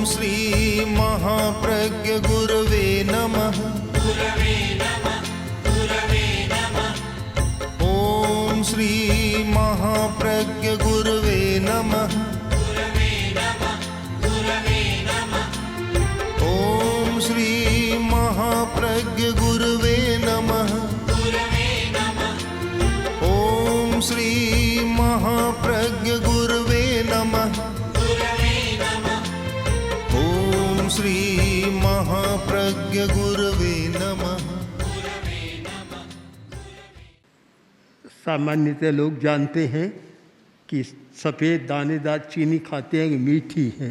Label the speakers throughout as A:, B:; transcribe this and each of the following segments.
A: श्री महाप्रज्ञ गुरवे नमः। ओम श्री महाप्रज्ञ गुरवे नमः। ओम श्री महाप्रज्ञ गुरवे नमः। ओम श्री महाप्रज्ञ गुरवे नमः। ओम श्री महाप्रज्ञ गुरवे नमः।
B: सामान्यतः लोग जानते हैं कि सफ़ेद दानेदार चीनी खाते हैं कि मीठी है,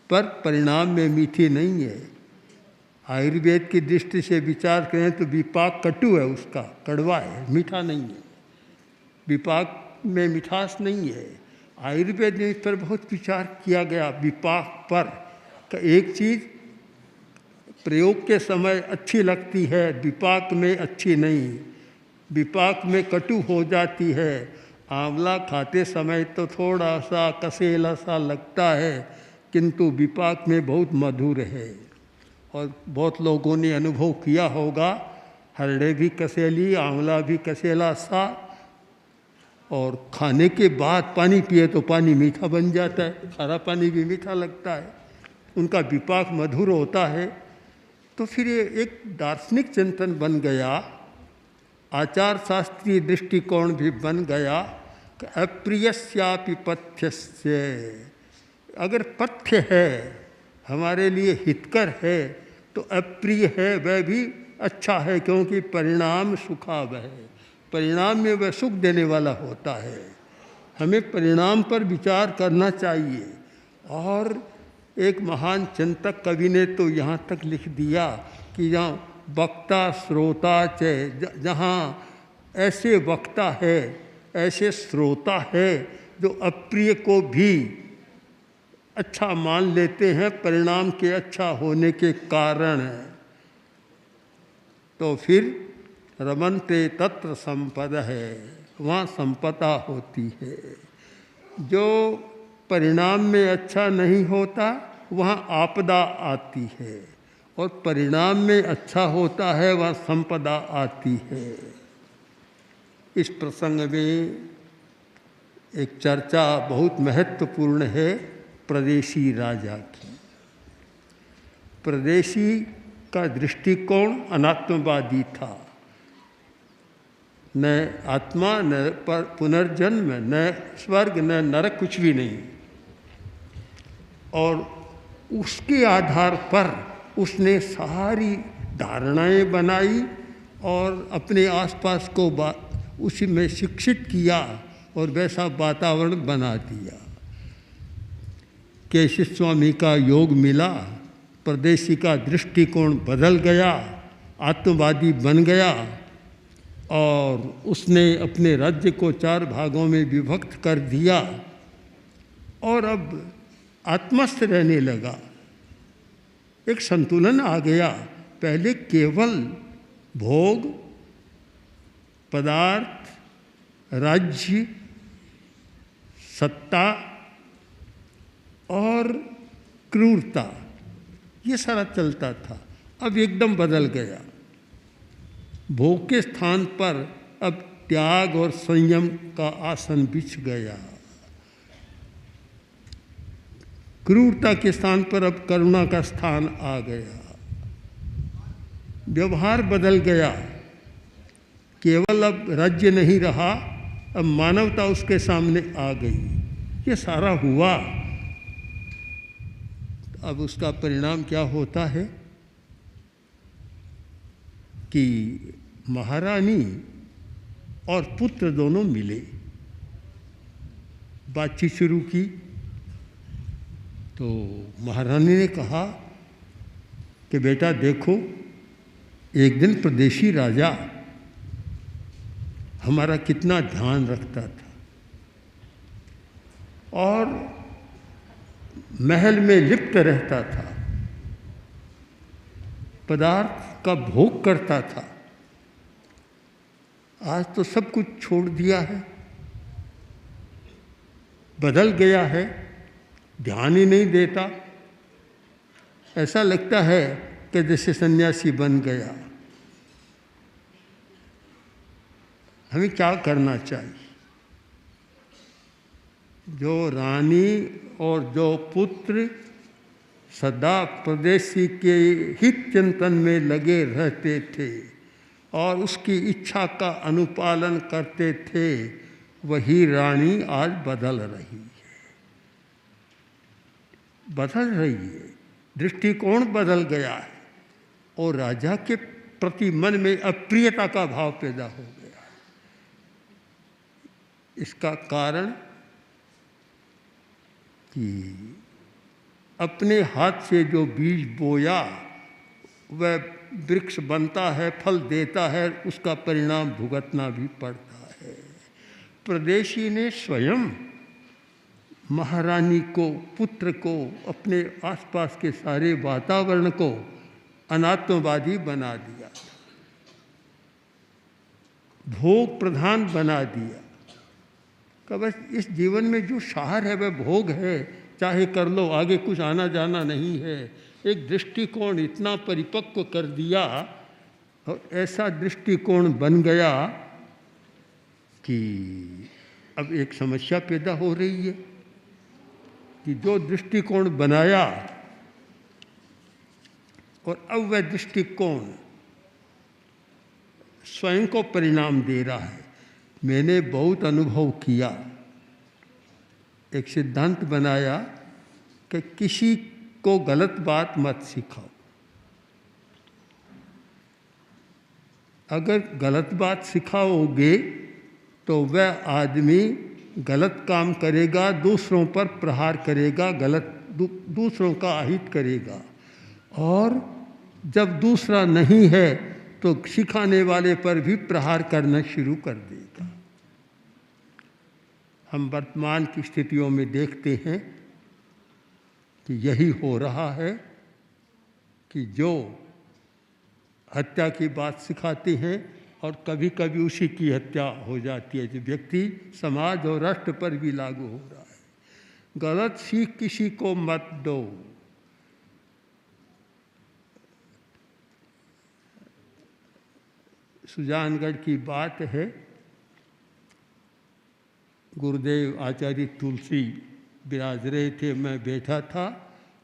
B: पर परिणाम में मीठी नहीं है। आयुर्वेद की दृष्टि से विचार करें तो विपाक कटु है, उसका कड़वा है, मीठा नहीं है। विपाक में मिठास नहीं है। आयुर्वेद में इस पर बहुत विचार किया गया विपाक पर। एक चीज़ प्रयोग के समय अच्छी लगती है, विपाक में अच्छी नहीं, विपाक में कटु हो जाती है। आंवला खाते समय तो थोड़ा सा कसेला सा लगता है, किंतु विपाक में बहुत मधुर है। और बहुत लोगों ने अनुभव किया होगा, हरड़े भी कसेली, आंवला भी कसेला सा, और खाने के बाद पानी पिए तो पानी मीठा बन जाता है, खारा पानी भी मीठा लगता है। उनका विपाक मधुर होता है। तो फिर ये एक दार्शनिक चिंतन बन गया, आचार शास्त्रीय दृष्टिकोण भी बन गया कि अप्रियस्यापि पथ्यस्य, अगर पथ्य है हमारे लिए हितकर है तो अप्रिय है वह भी अच्छा है, क्योंकि परिणाम सुखाव है। परिणाम में वह सुख देने वाला होता है। हमें परिणाम पर विचार करना चाहिए। और एक महान चिंतक कवि ने तो यहाँ तक लिख दिया कि जहाँ वक्ता श्रोता च, जहाँ ऐसे वक्ता है, ऐसे श्रोता है जो अप्रिय को भी अच्छा मान लेते हैं परिणाम के अच्छा होने के कारण, तो फिर रमन्ते तत्र संपद है, वहाँ संपदा होती है। जो परिणाम में अच्छा नहीं होता वहाँ आपदा आती है, और परिणाम में अच्छा होता है वहाँ संपदा आती है। इस प्रसंग में एक चर्चा बहुत महत्वपूर्ण है प्रदेशी राजा की। प्रदेशी का दृष्टिकोण अनात्मवादी था। न आत्मा, न पुनर्जन्म, न स्वर्ग, न नरक, कुछ भी नहीं। और उसके आधार पर उसने सारी धारणाएं बनाई और अपने आसपास को उसी में शिक्षित किया और वैसा वातावरण बना दिया। केशव स्वामी का योग मिला, प्रदेशी का दृष्टिकोण बदल गया, आत्मवादी बन गया, और उसने अपने राज्य को 4 भागों में विभक्त कर दिया और अब आत्मस्थ रहने लगा। एक संतुलन आ गया। पहले केवल भोग, पदार्थ, राज्य, सत्ता और क्रूरता, ये सारा चलता था। अब एकदम बदल गया। भोग के स्थान पर अब त्याग और संयम का आसन बिछ गया। क्रूरता के स्थान पर अब करुणा का स्थान आ गया। व्यवहार बदल गया। केवल अब राज्य नहीं रहा, अब मानवता उसके सामने आ गई। ये सारा हुआ। अब उसका परिणाम क्या होता है कि महारानी और पुत्र दोनों मिले, बातचीत शुरू की। तो महारानी ने कहा कि बेटा देखो, एक दिन प्रदेशी राजा हमारा कितना ध्यान रखता था और महल में लिप्त रहता था, पदार्थ का भोग करता था। आज तो सब कुछ छोड़ दिया है, बदल गया है, ध्यान ही नहीं देता। ऐसा लगता है कि जैसे सन्यासी बन गया। हमें क्या करना चाहिए? जो रानी और जो पुत्र सदा परदेशी के हित चिंतन में लगे रहते थे और उसकी इच्छा का अनुपालन करते थे, वही रानी आज बदल रही है। बदल रही है, दृष्टिकोण बदल गया है और राजा के प्रति मन में अप्रियता का भाव पैदा हो गया। इसका कारण कि अपने हाथ से जो बीज बोया वह वृक्ष बनता है, फल देता है, उसका परिणाम भुगतना भी पड़ता है। परदेशी ने स्वयं महारानी को, पुत्र को, अपने आसपास के सारे वातावरण को अनात्मवादी बना दिया, भोग प्रधान बना दिया। कि बस इस जीवन में जो सार है वह भोग है, चाहे कर लो, आगे कुछ आना जाना नहीं है। एक दृष्टिकोण इतना परिपक्व कर दिया और ऐसा दृष्टिकोण बन गया कि अब एक समस्या पैदा हो रही है कि जो दृष्टिकोण बनाया और अब वह दृष्टिकोण स्वयं को परिणाम दे रहा है। मैंने बहुत अनुभव किया, एक सिद्धांत बनाया कि किसी को गलत बात मत सिखाओ। अगर गलत बात सिखाओगे तो वह आदमी गलत काम करेगा, दूसरों पर प्रहार करेगा, दूसरों का अहित करेगा, और जब दूसरा नहीं है तो सिखाने वाले पर भी प्रहार करना शुरू कर देगा। हम वर्तमान की स्थितियों में देखते हैं कि यही हो रहा है कि जो हत्या की बात सिखाते हैं और कभी कभी उसी की हत्या हो जाती है, जो व्यक्ति, समाज और राष्ट्र पर भी लागू हो रहा है। गलत सीख किसी को मत दो। सुजानगढ़ की बात है, गुरुदेव आचार्य तुलसी विराज रहे थे, मैं बैठा था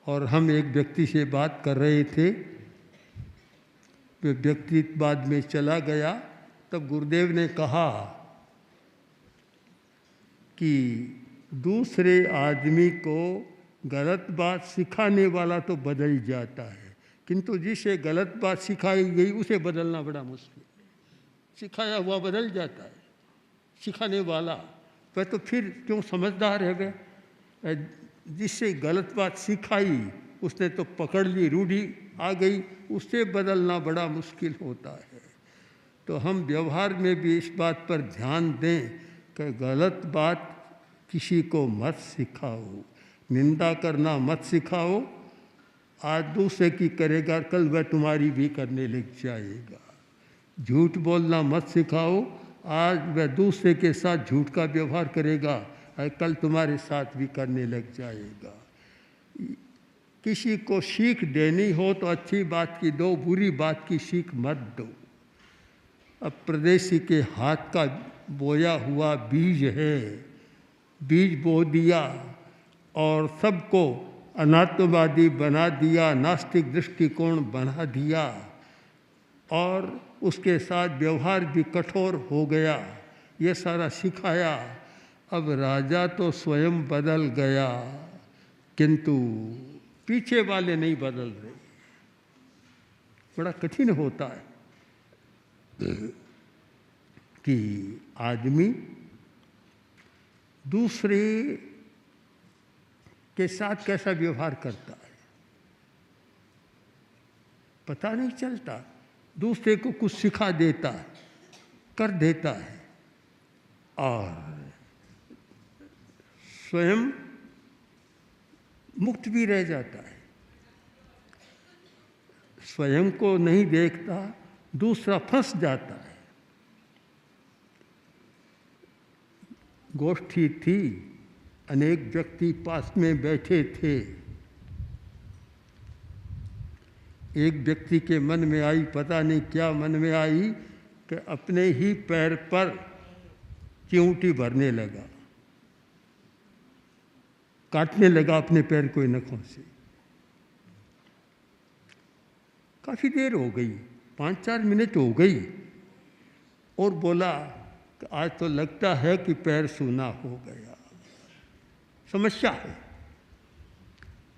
B: और हम एक व्यक्ति से बात कर रहे थे। वे व्यक्ति बाद में चला गया, तब गुरुदेव ने कहा कि दूसरे आदमी को गलत बात सिखाने वाला तो बदल जाता है, किंतु जिसे गलत बात सिखाई गई उसे बदलना बड़ा मुश्किल है। सिखाया हुआ बदल जाता है, सिखाने वाला वह तो फिर क्यों समझदार है वह। जिससे गलत बात सिखाई उसने तो पकड़ ली, रूढ़ी आ गई, उससे बदलना बड़ा मुश्किल होता है। तो हम व्यवहार में भी इस बात पर ध्यान दें कि गलत बात किसी को मत सिखाओ, निंदा करना मत सिखाओ। आज दूसरे की करेगा, कल वह तुम्हारी भी करने लग जाएगा। झूठ बोलना मत सिखाओ, आज वह दूसरे के साथ झूठ का व्यवहार करेगा और कल तुम्हारे साथ भी करने लग जाएगा। किसी को सीख देनी हो तो अच्छी बात की दो, बुरी बात की सीख मत दो। अब परदेशी के हाथ का बोया हुआ बीज है, बीज बो दिया और सबको अनात्मवादी बना दिया, नास्तिक दृष्टिकोण बना दिया और उसके साथ व्यवहार भी कठोर हो गया। ये सारा सिखाया। अब राजा तो स्वयं बदल गया, किंतु पीछे वाले नहीं बदल रहे। बड़ा कठिन होता है कि आदमी दूसरे के साथ कैसा व्यवहार करता है, पता नहीं चलता। दूसरे को कुछ सिखा देता है, कर देता है और स्वयं मुक्त भी रह जाता है। स्वयं को नहीं देखता, दूसरा फंस जाता है। गोष्ठी थी, अनेक व्यक्ति पास में बैठे थे एक व्यक्ति के मन में आई, पता नहीं क्या मन में आई, कि अपने ही पैर पर चिमटी भरने लगा, काटने लगा अपने पैर को नखों से। काफ़ी देर हो गई, 5-4 मिनट हो गई, और बोला कि आज तो लगता है कि पैर सूना हो गया, समस्या है।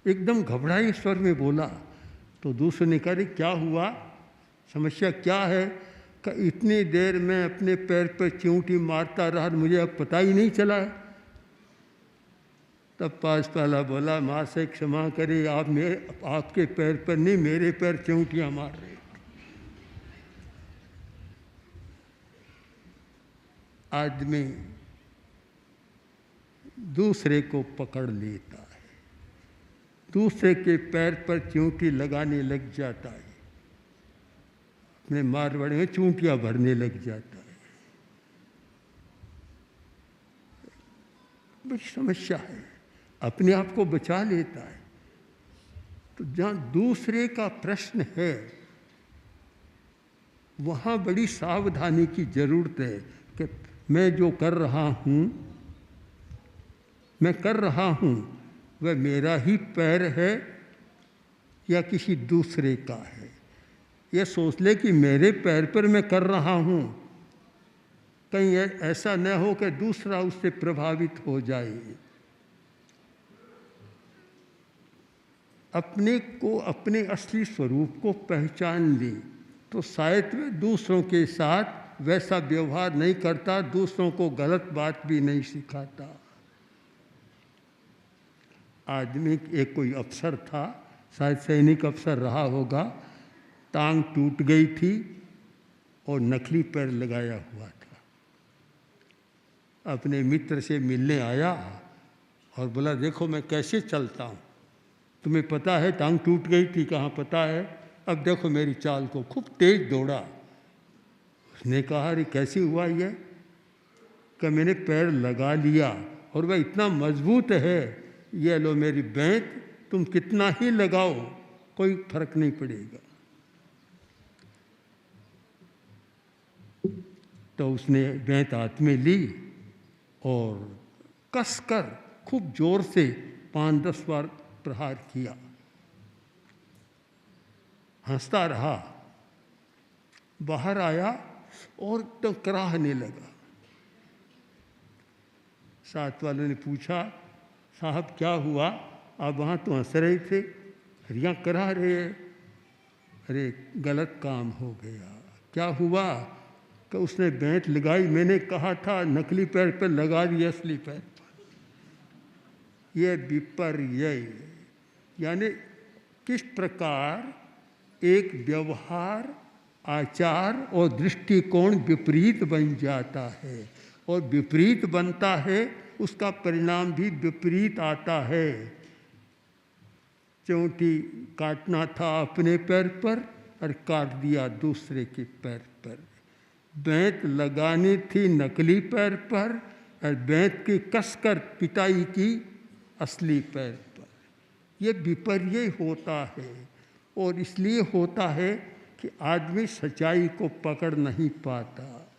B: एकदम घबराए स्वर में बोला। तो दूसरे ने कहा, क्या हुआ, समस्या क्या है? कि इतनी देर में अपने पैर पर चिमटी मारता रहा, मुझे अब पता ही नहीं चला। तब पास वाला बोला, माँ से क्षमा करे, आपके पैर पर नहीं, मेरे पैर चिमटियाँ मार रहे। आदमी दूसरे को पकड़ लेता है, दूसरे के पैर पर चिमटी लगाने लग जाता है, अपने मारवाड़ी में चूंटियाँ भरने लग जाता है। बड़ी समस्या है, अपने आप को बचा लेता है। तो जहाँ दूसरे का प्रश्न है वहाँ बड़ी सावधानी की जरूरत है कि मैं जो कर रहा हूँ वह मेरा ही पैर है या किसी दूसरे का है। यह सोच ले कि मेरे पैर पर मैं कर रहा हूँ, कहीं ऐसा न हो कि दूसरा उससे प्रभावित हो जाए। अपने को, अपने असली स्वरूप को पहचान ले तो शायद वह दूसरों के साथ वैसा व्यवहार नहीं करता, दूसरों को गलत बात भी नहीं सिखाता। आदमी एक कोई अफसर था, शायद सैनिक अफसर रहा होगा, टांग टूट गई थी और नकली पैर लगाया हुआ था। अपने मित्र से मिलने आया और बोला, देखो मैं कैसे चलता हूँ, तुम्हें पता है टांग टूट गई थी, कहाँ पता है, अब देखो मेरी चाल को। खूब तेज दौड़ा। उसने कहा, अरे कैसे हुआ ये? कि मैंने पैर लगा लिया और वह इतना मजबूत है, ये लो मेरी बैंत, तुम कितना ही लगाओ कोई फर्क नहीं पड़ेगा। तो उसने बैंत हाथ में ली और कसकर खूब जोर से 5-10 बार प्रहार किया। हंसता रहा, बाहर आया और तो कराहने लगा। साथ वालों ने पूछा, साहब क्या हुआ, आप वहाँ तो हंस रहे थे, यहाँ करा रहे हैं। अरे गलत काम हो गया। क्या हुआ? कि उसने बैंत लगाई, मैंने कहा था नकली पैर पर लगा दिया असली पैर पर। यह विपर्य, यानी किस प्रकार एक व्यवहार, आचार और दृष्टिकोण विपरीत बन जाता है, और विपरीत बनता है उसका परिणाम भी विपरीत आता है। चोटी काटना था अपने पैर पर और काट दिया दूसरे के पैर पर। बैंत लगानी थी नकली पैर पर और बैंत की कसकर पिटाई की असली पैर पर। यह विपर्य होता है, और इसलिए होता है कि आदमी सच्चाई को पकड़ नहीं पाता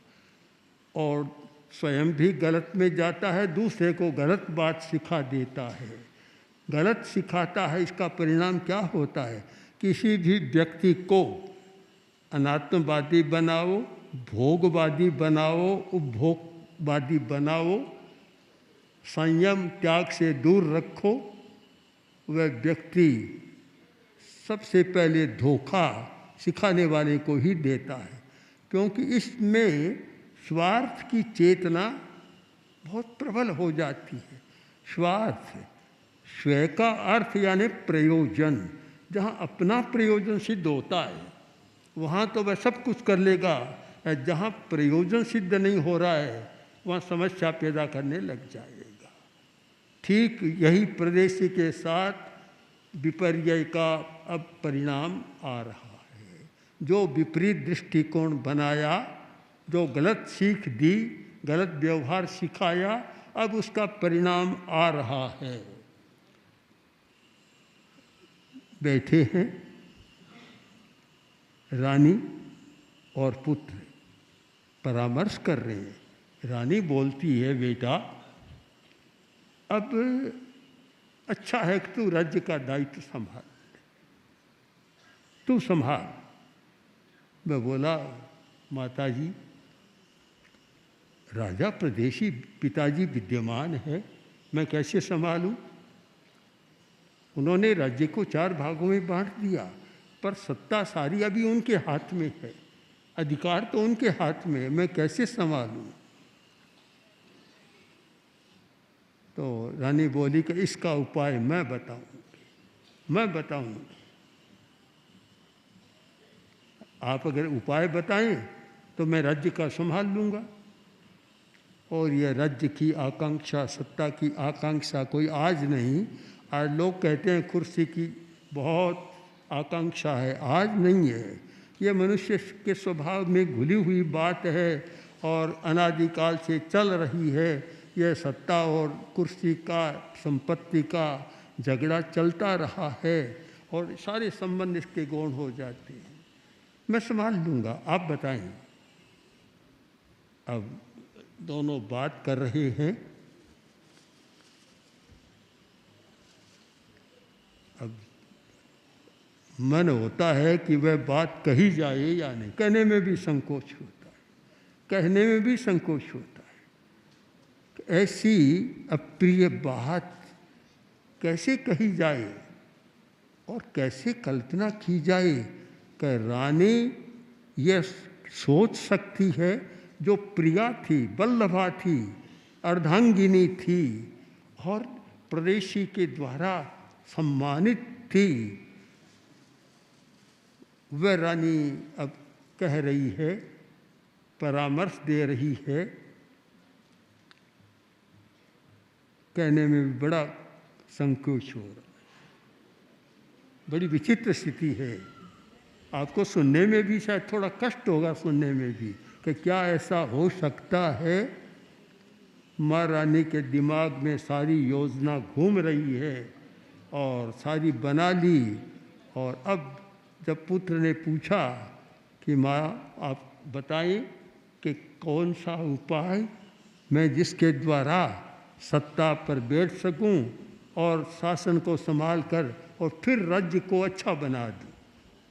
B: और स्वयं भी गलत में जाता है, दूसरे को गलत बात सिखा देता है। गलत सिखाता है, इसका परिणाम क्या होता है? किसी भी व्यक्ति को अनात्मवादी बनाओ, भोगवादी बनाओ, उपभोगवादी बनाओ, संयम त्याग से दूर रखो, वह व्यक्ति सबसे पहले धोखा सिखाने वाले को ही देता है, क्योंकि इसमें स्वार्थ की चेतना बहुत प्रबल हो जाती है। स्वार्थ, स्वयं का अर्थ यानी प्रयोजन, जहाँ अपना प्रयोजन सिद्ध होता है वहाँ तो वह सब कुछ कर लेगा, जहाँ प्रयोजन सिद्ध नहीं हो रहा है वहाँ समस्या पैदा करने लग जाएगा। ठीक यही प्रदेशी के साथ विपर्य का अब परिणाम आ रहा है। जो विपरीत दृष्टिकोण बनाया, जो गलत सीख दी, गलत व्यवहार सिखाया, अब उसका परिणाम आ रहा है। बैठे हैं रानी और पुत्र परामर्श कर रहे हैं। रानी बोलती है, बेटा अब अच्छा है कि तू राज्य का दायित्व संभाल, तू संभाल। मैं बोला, माताजी राजा प्रदेशी पिताजी विद्यमान है, मैं कैसे संभालूं? उन्होंने राज्य को 4 भागों में बांट दिया, पर सत्ता सारी अभी उनके हाथ में है, अधिकार तो उनके हाथ में है, मैं कैसे संभालूं? तो रानी बोली कि इसका उपाय मैं बताऊंगी। आप अगर उपाय बताएं तो मैं राज्य का संभाल लूँगा। और यह राज्य की आकांक्षा, सत्ता की आकांक्षा कोई आज नहीं, आज लोग कहते हैं कुर्सी की बहुत आकांक्षा है, आज नहीं है। ये मनुष्य के स्वभाव में घुली हुई बात है और अनादिकाल से चल रही है। यह सत्ता और कुर्सी का, संपत्ति का झगड़ा चलता रहा है और सारे संबंध इसके गौण हो जाते हैं। मैं संभाल लूँगा, आप बताएं। अब दोनों बात कर रहे हैं। अब मन होता है कि वह बात कही जाए या नहीं, कहने में भी संकोच होता है, ऐसी अप्रिय बात कैसे कही जाए और कैसे कल्पना की जाए कि रानी यह सोच सकती है, जो प्रिया थी, वल्लभा थी, अर्धांगिनी थी और प्रदेशी के द्वारा सम्मानित थी, वह रानी अब कह रही है, परामर्श दे रही है। कहने में भी बड़ा संकोच हो रहा है, बड़ी विचित्र स्थिति है। आपको सुनने में भी शायद थोड़ा कष्ट होगा, सुनने में भी कि क्या ऐसा हो सकता है। माँ रानी के दिमाग में सारी योजना घूम रही है और सारी बना ली। और अब जब पुत्र ने पूछा कि माँ आप बताएं कि कौन सा उपाय मैं जिसके द्वारा सत्ता पर बैठ सकूं और शासन को संभाल कर और फिर राज्य को अच्छा बना दूं,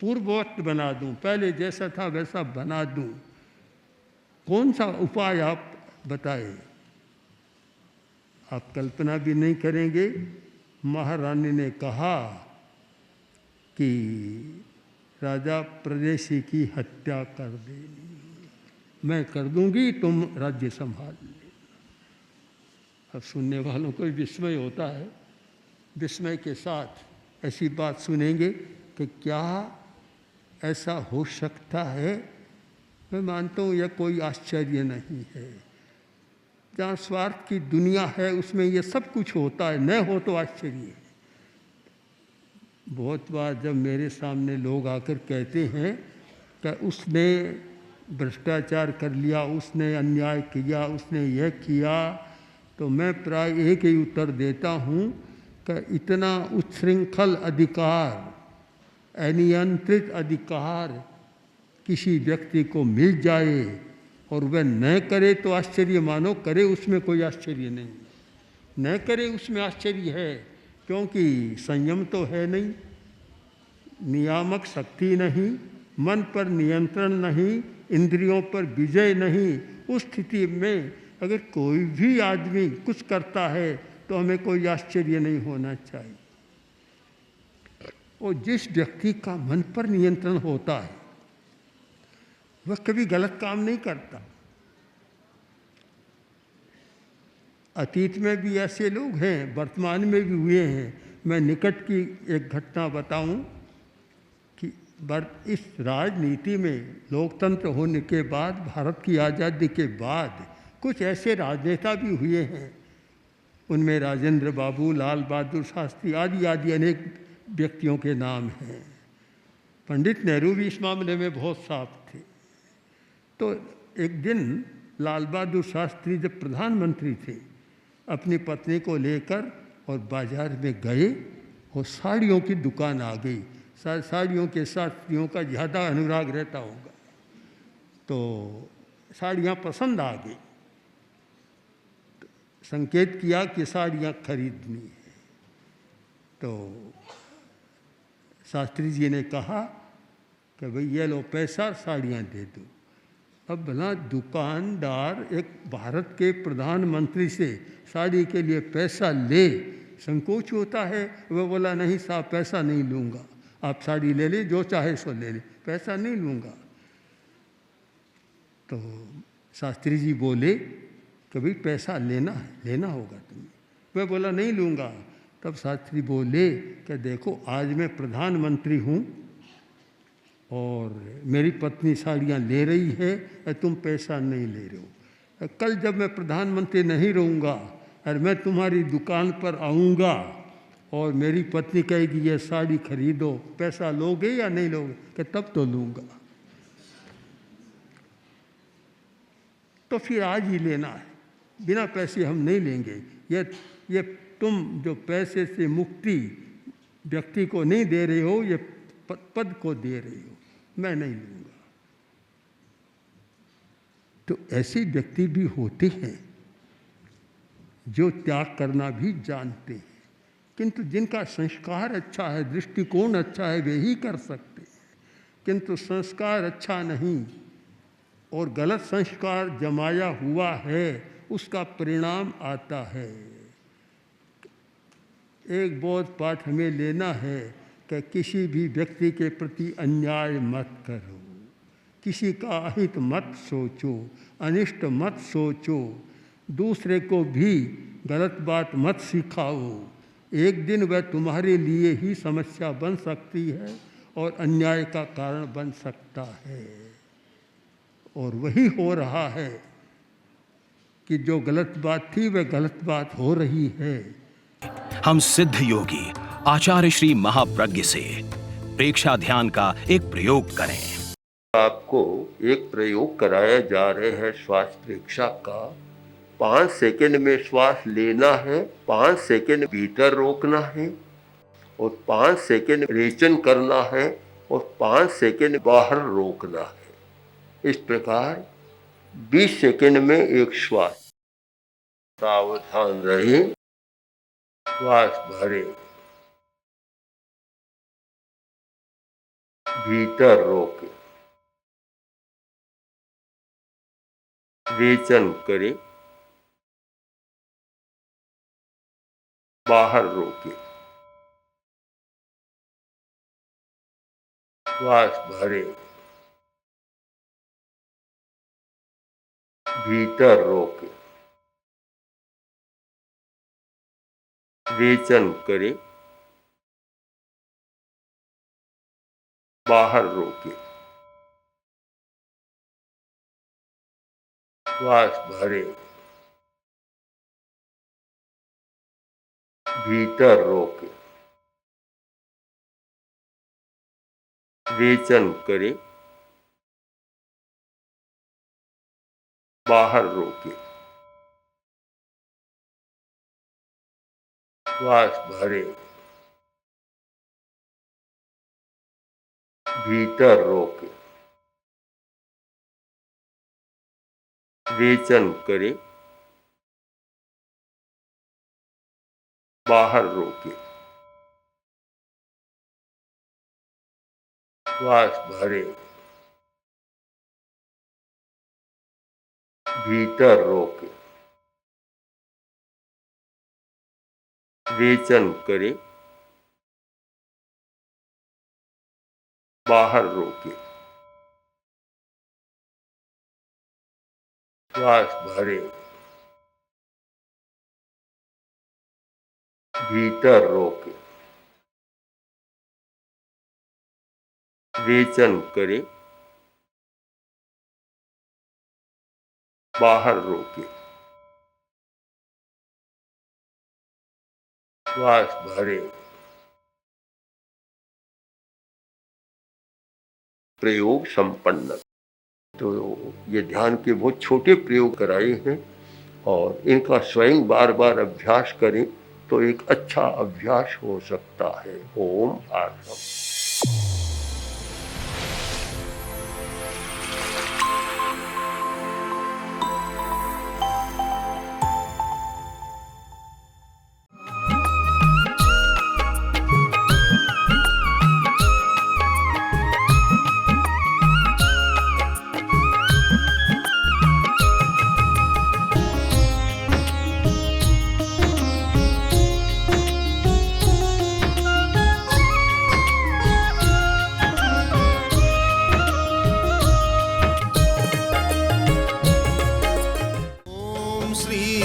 B: पूर्ववत बना दूं, पहले जैसा था वैसा बना दूं, कौन सा उपाय आप बताएं। आप कल्पना भी नहीं करेंगे, महारानी ने कहा कि राजा प्रदेशी की हत्या कर देनी, मैं कर दूंगी, तुम राज्य संभाल ले। अब सुनने वालों को भी विस्मय होता है, विस्मय के साथ ऐसी बात सुनेंगे कि क्या ऐसा हो सकता है। मैं मानता हूँ यह कोई आश्चर्य नहीं है। जहाँ स्वार्थ की दुनिया है उसमें ये सब कुछ होता है, न हो तो आश्चर्य है। बहुत बार जब मेरे सामने लोग आकर कहते हैं कि उसने भ्रष्टाचार कर लिया, उसने अन्याय किया, उसने यह किया, तो मैं प्राय एक ही उत्तर देता हूँ कि इतना उच्छृंखल अधिकार, अनियंत्रित अधिकार किसी व्यक्ति को मिल जाए और वह न करे तो आश्चर्य मानो, करे उसमें कोई आश्चर्य नहीं, न करे उसमें आश्चर्य है। क्योंकि संयम तो है नहीं, नियामक शक्ति नहीं, मन पर नियंत्रण नहीं, इंद्रियों पर विजय नहीं। उस स्थिति में अगर कोई भी आदमी कुछ करता है तो हमें कोई आश्चर्य नहीं होना चाहिए। और जिस व्यक्ति का मन पर नियंत्रण होता है वह कभी गलत काम नहीं करता। अतीत में भी ऐसे लोग हैं, वर्तमान में भी हुए हैं। मैं निकट की एक घटना बताऊं कि इस राजनीति में लोकतंत्र होने के बाद, भारत की आज़ादी के बाद कुछ ऐसे राजनेता भी हुए हैं। उनमें राजेंद्र बाबू, लाल बहादुर शास्त्री आदि आदि अनेक व्यक्तियों के नाम हैं। पंडित नेहरू भी इस मामले में बहुत साफ थे। तो एक दिन लाल बहादुर शास्त्री जब प्रधानमंत्री थे, अपनी पत्नी को लेकर और बाजार में गए और साड़ियों की दुकान आ गई। साड़ियों के साथ स्त्रियों का ज़्यादा अनुराग रहता होगा। तो साड़ियाँ पसंद आ गई, तो संकेत किया कि साड़ियाँ खरीदनी है। तो शास्त्री जी ने कहा कि भाई ये लो पैसा, साड़ियाँ दे दो। अब भला दुकानदार एक भारत के प्रधानमंत्री से साड़ी के लिए पैसा ले, संकोच होता है। वह बोला नहीं साहब पैसा नहीं लूँगा, आप साड़ी ले ले, जो चाहे सो ले ले, पैसा नहीं लूँगा। तो शास्त्री जी बोले कि भाई पैसा लेना है, लेना होगा तुम्हें। वह बोला नहीं लूँगा। तब शास्त्री बोले कि देखो आज मैं प्रधानमंत्री हूँ और मेरी पत्नी साड़ियाँ ले रही है और तुम पैसा नहीं ले रहे हो। कल जब मैं प्रधानमंत्री नहीं रहूँगा और मैं तुम्हारी दुकान पर आऊँगा और मेरी पत्नी कहेगी ये साड़ी खरीदो, पैसा लोगे या नहीं लोगे? कि तब तो लूँगा। तो फिर आज ही लेना है, बिना पैसे हम नहीं लेंगे। ये तुम जो पैसे से मुक्ति व्यक्ति को नहीं दे रहे हो, ये पद को दे रहे हो, मैं नहीं लूँगा। तो ऐसे व्यक्ति भी होते हैं जो त्याग करना भी जानते हैं, किंतु जिनका संस्कार अच्छा है, दृष्टिकोण अच्छा है, वे ही कर सकते हैं। किंतु संस्कार अच्छा नहीं और गलत संस्कार जमाया हुआ है, उसका परिणाम आता है। एक बोध पाठ हमें लेना है कि किसी भी व्यक्ति के प्रति अन्याय मत करो, किसी का अहित मत सोचो, अनिष्ट मत सोचो, दूसरे को भी गलत बात मत सिखाओ। एक दिन वह तुम्हारे लिए ही समस्या बन सकती है और अन्याय का कारण बन सकता है। और वही हो रहा है कि जो गलत बात थी वह गलत बात हो रही है।
C: हम सिद्ध योगी आचार्य श्री महाप्रज्ञ से प्रेक्षा ध्यान का एक प्रयोग करें।
D: आपको एक प्रयोग कराया जा रहे हैं श्वास प्रेक्षा का। 5 सेकंड में श्वास लेना है, 5 सेकंड भीतर रोकना है और 5 सेकंड रेचन करना है और 5 सेकंड बाहर रोकना है। इस प्रकार 20 सेकंड में एक श्वास। सावधान रहे, श्वास भरे, भीतर रोके, रेचन करे, बाहर रोके, श्वास भरे, भीतर रोके, रेचन करे, बाहर रोके, श्वास भरे, भीतर रोके, रेचन करे, बाहर रोके, श्वास भरे, भीतर रोके, रेचन करे, बाहर रोके, श्वास भरे, भीतर रोके, रेचन करे, बाहर रोके, श्वास भरे, भीतर रोके, रेचन करे, बाहर रोके, श्वास भरे। प्रयोग संपन्न। तो ये ध्यान के बहुत छोटे प्रयोग कराए हैं और इनका स्वयं बार बार अभ्यास करें तो एक अच्छा अभ्यास हो सकता है। ओम आत्मा।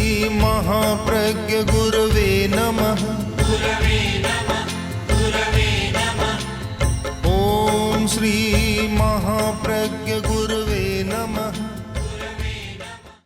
A: महाप्रज्ञ गुरवे नमः ओम श्री महाप्रज्ञ